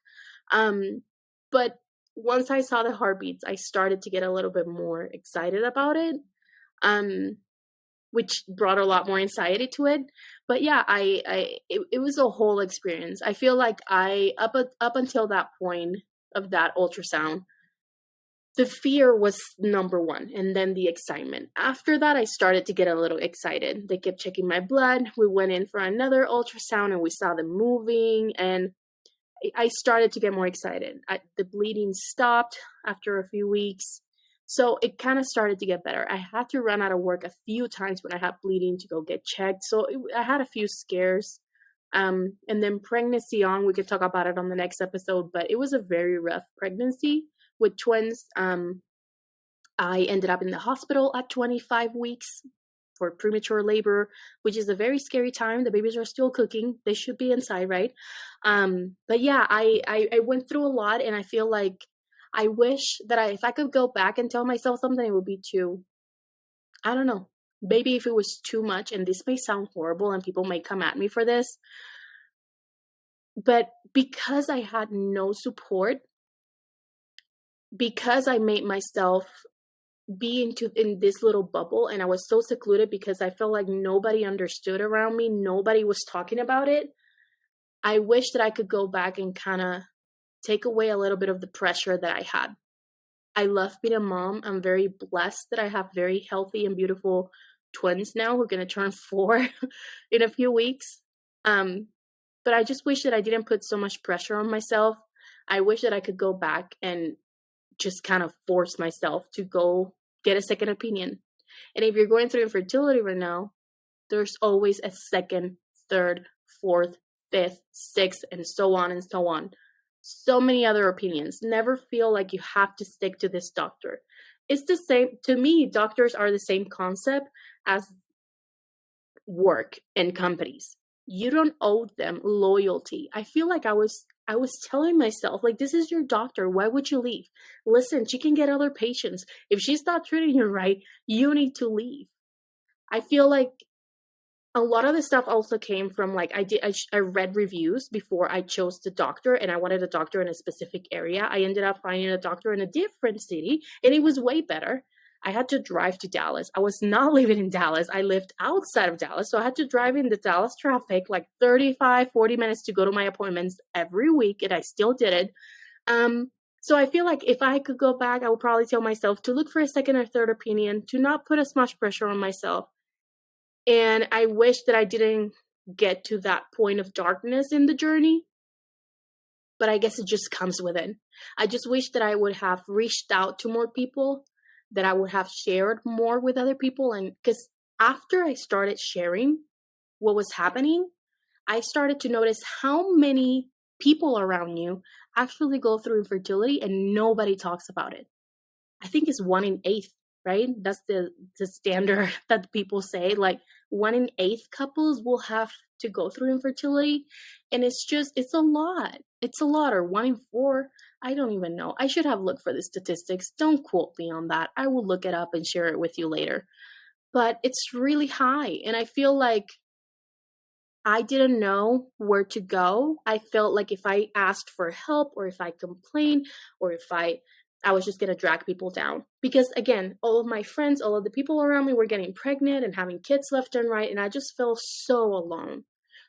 But once I saw the heartbeats, I started to get a little bit more excited about it. Which brought a lot more anxiety to it. But yeah, it was a whole experience. I feel like up until that point of that ultrasound, the fear was number 1, and then the excitement. After that, I started to get a little excited. They kept checking my blood. We went in for another ultrasound, and we saw them moving, and I started to get more excited. The bleeding stopped after a few weeks. So it kind of started to get better. I had to run out of work a few times when I had bleeding to go get checked. So I had a few scares. And then pregnancy on, we could talk about it on the next episode, but it was a very rough pregnancy with twins. I ended up in the hospital at 25 weeks for premature labor, which is a very scary time. The babies are still cooking. They should be inside, right? But yeah, I went through a lot, and I feel like I wish that if I could go back and tell myself something, it would be I don't know, maybe if it was too much, and this may sound horrible and people may come at me for this, but because I had no support, because I made myself be in this little bubble, and I was so secluded because I felt like nobody understood around me, nobody was talking about it, I wish that I could go back and kind of take away a little bit of the pressure that I had. I love being a mom. I'm very blessed that I have very healthy and beautiful twins now who are going to turn 4 in a few weeks. But I just wish that I didn't put so much pressure on myself. I wish that I could go back and just kind of force myself to go get a second opinion. And if you're going through infertility right now, there's always a second, third, fourth, fifth, sixth, and so on and so on. So many other opinions. Never feel like you have to stick to this doctor. It's the same, to me, doctors are the same concept as work and companies. You don't owe them loyalty. I feel like I was telling myself, like, this is your doctor. Why would you leave? Listen, she can get other patients. If she's not treating you right, you need to leave. I feel like a lot of the stuff also came from, like, I read reviews before I chose the doctor, and I wanted a doctor in a specific area. I ended up finding a doctor in a different city, and it was way better. I had to drive to Dallas. I was not living in Dallas. I lived outside of Dallas, so I had to drive in the Dallas traffic like 35, 40 minutes to go to my appointments every week, and I still did it. So I feel like if I could go back, I would probably tell myself to look for a second or third opinion, to not put as much pressure on myself. And I wish that I didn't get to that point of darkness in the journey, but I guess it just comes with it. I just wish that I would have reached out to more people, that I would have shared more with other people. And because after I started sharing what was happening, I started to notice how many people around you actually go through infertility and nobody talks about it. I think it's 1 in 8, right? That's the standard that people say. Like 1 in 8 couples will have to go through infertility. And it's a lot. It's a lot. Or 1 in 4. I don't even know. I should have looked for the statistics. Don't quote me on that. I will look it up and share it with you later. But it's really high. And I feel like I didn't know where to go. I felt like if I asked for help or if I complained or if I was just going to drag people down. Because again, all of my friends, all of the people around me were getting pregnant and having kids left and right. And I just felt so alone.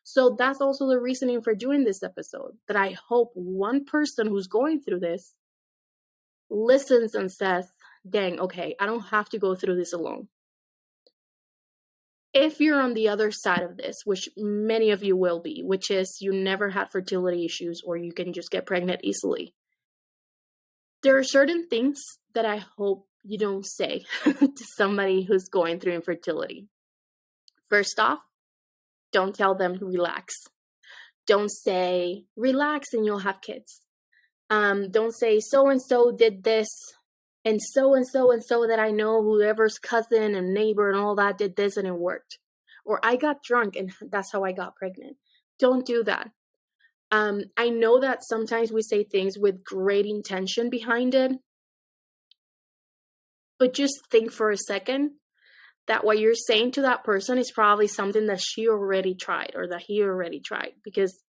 So that's also the reasoning for doing this episode, that I hope one person who's going through this listens and says, dang, okay, I don't have to go through this alone. If you're on the other side of this, which many of you will be, which is you never had fertility issues or you can just get pregnant easily, there are certain things that I hope you don't say to somebody who's going through infertility. First off, don't tell them relax. Don't say relax and you'll have kids. Don't say so-and-so did this and so that I know, whoever's cousin and neighbor and all that did this and it worked. Or I got drunk and that's how I got pregnant. Don't do that. I know that sometimes we say things with great intention behind it, but just think for a second that what you're saying to that person is probably something that she already tried or that he already tried. Because,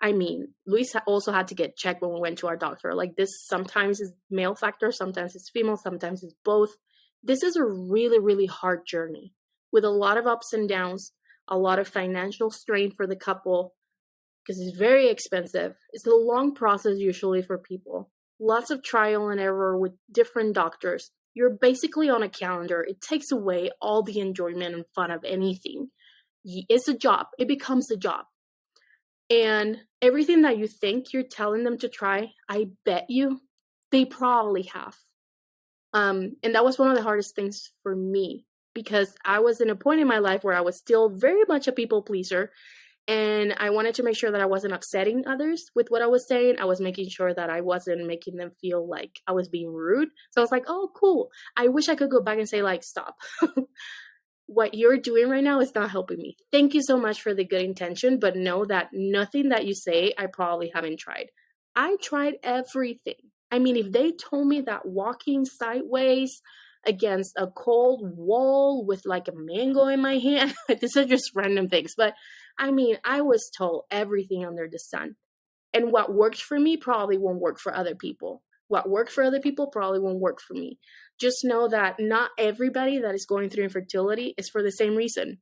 I mean, Luis also had to get checked when we went to our doctor. Like, this sometimes is male factor, sometimes it's female, sometimes it's both. This is a really, really hard journey with a lot of ups and downs, a lot of financial strain for the couple, because it's very expensive. It's a long process usually for people. Lots of trial and error with different doctors. You're basically on a calendar. It takes away all the enjoyment and fun of anything. It's a job. It becomes a job. And everything that you think you're telling them to try, I bet you they probably have. And that was one of the hardest things for me, because I was in a point in my life where I was still very much a people pleaser. And I wanted to make sure that I wasn't upsetting others with what I was saying. I was making sure that I wasn't making them feel like I was being rude. So I was like, oh, cool. I wish I could go back and say, like, stop. What you're doing right now is not helping me. Thank you so much for the good intention, but know that nothing that you say, I probably haven't tried. I tried everything. I mean, if they told me that walking sideways against a cold wall with like a mango in my hand, these are just random things. But I mean, I was told everything under the sun. And what worked for me probably won't work for other people. What worked for other people probably won't work for me. Just know that not everybody that is going through infertility is for the same reason.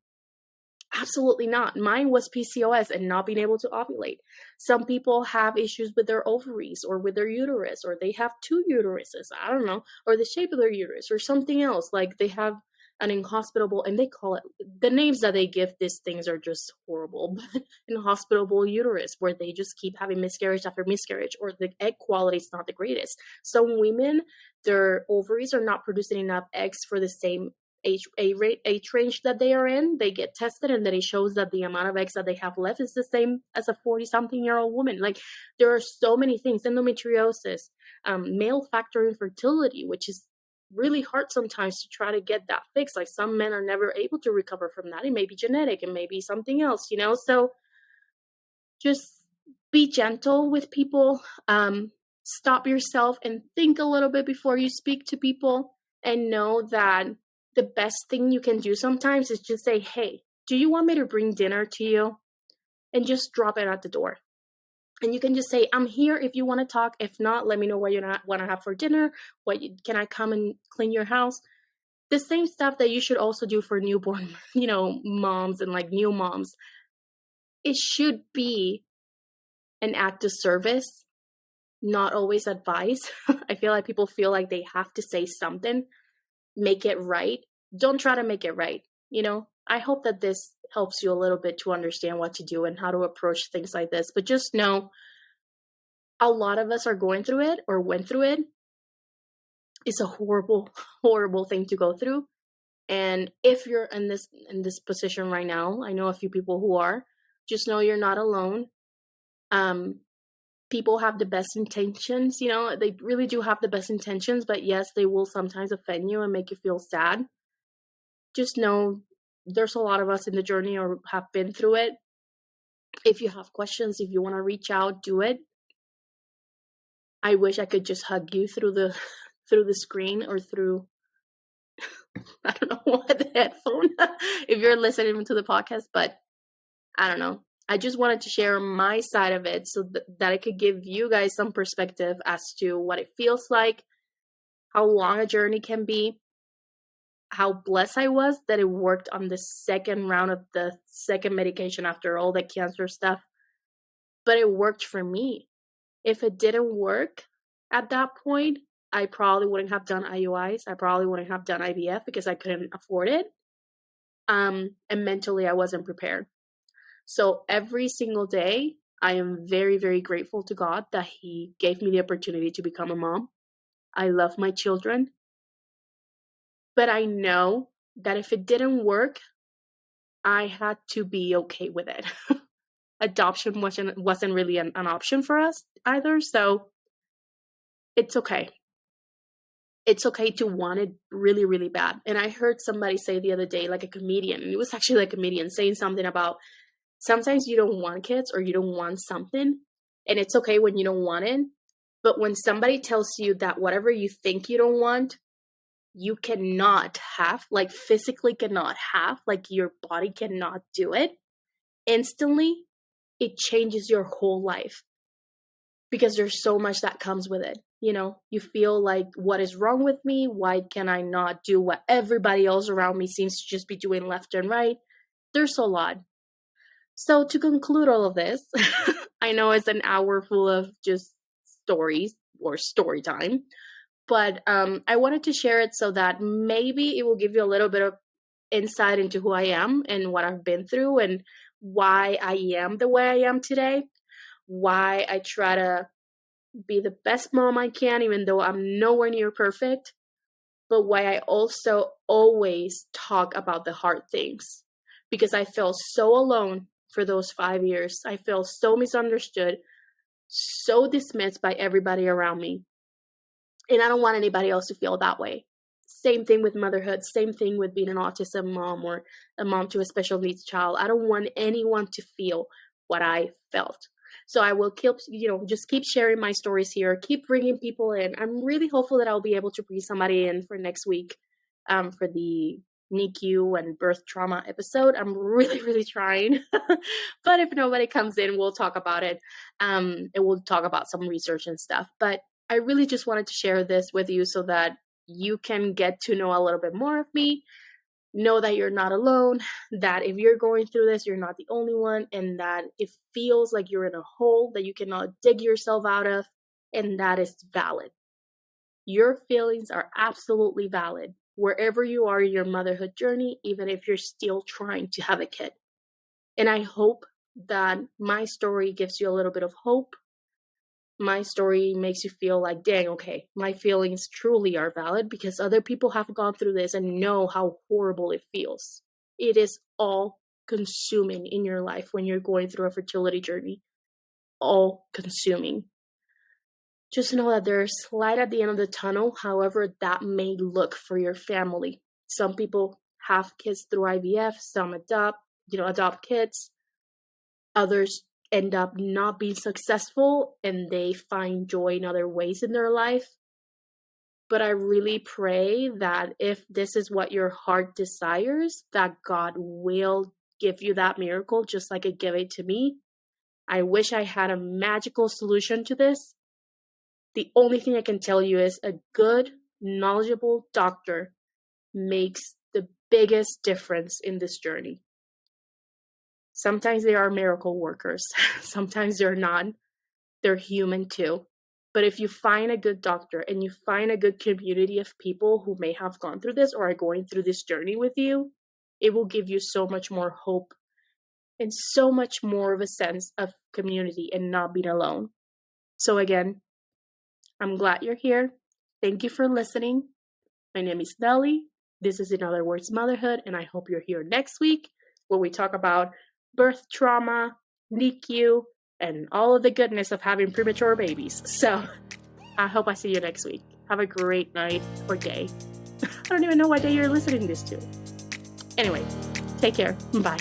Absolutely not. Mine was PCOS and not being able to ovulate. Some people have issues with their ovaries or with their uterus, or they have 2 uteruses, I don't know, or the shape of their uterus or something else. Like they have an inhospitable, and they call it, the names that they give these things are just horrible, but inhospitable uterus, where they just keep having miscarriage after miscarriage, or the egg quality is not the greatest. Some women, their ovaries are not producing enough eggs for the same age range that they are in. They get tested and then it shows that the amount of eggs that they have left is the same as a 40-something-year-old woman. Like, there are so many things. Endometriosis, male factor infertility, which is really hard sometimes to try to get that fixed. Like, some men are never able to recover from that. It may be genetic, it may be something else, you know? So just be gentle with people. Stop yourself and think a little bit before you speak to people, and know that the best thing you can do sometimes is just say, hey, do you want me to bring dinner to you? And just drop it at the door. And you can just say, I'm here if you want to talk. If not, let me know what you want to have for dinner. Can I come and clean your house? The same stuff that you should also do for newborn, moms and like new moms. It should be an act of service, not always advice. I feel like people feel like they have to say something, make it right. Don't try to make it right. I hope that this helps you a little bit to understand what to do and how to approach things like this. But just know, a lot of us are going through it or went through it. It's a horrible, horrible thing to go through. And if you're in this position right now, I know a few people who are, just know you're not alone. people have the best intentions, they really do have the best intentions, but yes, they will sometimes offend you and make you feel sad. Just know there's a lot of us in the journey or have been through it. If you have questions, if you want to reach out, do it. I wish I could just hug you through the screen or through I don't know what, the headphone if you're listening to the podcast, but I don't know. I just wanted to share my side of it so that I could give you guys some perspective as to what it feels like, how long a journey can be, how blessed I was that it worked on the second round of the second medication after all the cancer stuff. But it worked for me. If it didn't work at that point, I probably wouldn't have done IUIs. I probably wouldn't have done IVF because I couldn't afford it. And mentally, I wasn't prepared. So every single day, I am very, very grateful to God that He gave me the opportunity to become a mom. I love my children. But I know that if it didn't work, I had to be okay with it. Adoption wasn't really an option for us either. So it's okay. It's okay to want it really, really bad. And I heard somebody say the other day, like a comedian, and it was actually like a comedian saying something about sometimes you don't want kids or you don't want something, and it's okay when you don't want it. But when somebody tells you that whatever you think you don't want, you cannot have, like physically cannot have, like your body cannot do it, instantly, it changes your whole life. Because there's so much that comes with it. You feel like, what is wrong with me? Why can I not do what everybody else around me seems to just be doing left and right? There's a lot. So to conclude all of this, I know it's an hour full of just stories or story time, but I wanted to share it so that maybe it will give you a little bit of insight into who I am and what I've been through and why I am the way I am today, why I try to be the best mom I can, even though I'm nowhere near perfect, but why I also always talk about the hard things, because I felt so alone for those 5 years. I felt so misunderstood, so dismissed by everybody around me. And I don't want anybody else to feel that way. Same thing with motherhood, same thing with being an autism mom or a mom to a special needs child. I don't want anyone to feel what I felt. So I will just keep sharing my stories here, keep bringing people in. I'm really hopeful that I'll be able to bring somebody in for next week for the NICU and birth trauma episode. I'm really, really trying. But if nobody comes in, we'll talk about it. And we'll talk about some research and stuff. But I really just wanted to share this with you so that you can get to know a little bit more of me. Know that you're not alone, that if you're going through this, you're not the only one, and that it feels like you're in a hole that you cannot dig yourself out of, and that is valid. Your feelings are absolutely valid wherever you are in your motherhood journey, even if you're still trying to have a kid. And I hope that my story gives you a little bit of hope. My story makes you feel like, dang, okay, my feelings truly are valid because other people have gone through this and know how horrible it feels. It is all consuming in your life when you're going through a fertility journey. All consuming. Just know that there's light at the end of the tunnel, however that may look for your family. Some people have kids through IVF, some adopt kids. Others end up not being successful and they find joy in other ways in their life. But I really pray that if this is what your heart desires, that God will give you that miracle just like it gave it to me. I wish I had a magical solution to this. The only thing I can tell you is a good, knowledgeable doctor makes the biggest difference in this journey. Sometimes they are miracle workers. Sometimes they're not. They're human too. But if you find a good doctor and you find a good community of people who may have gone through this or are going through this journey with you, it will give you so much more hope and so much more of a sense of community and not being alone. So again, I'm glad you're here. Thank you for listening. My name is Nelli. This is In Other Words Motherhood, and I hope you're here next week where we talk about birth trauma, NICU, and all of the goodness of having premature babies. So I hope I see you next week. Have a great night or day. I don't even know what day you're listening to this to. Anyway, take care. Bye.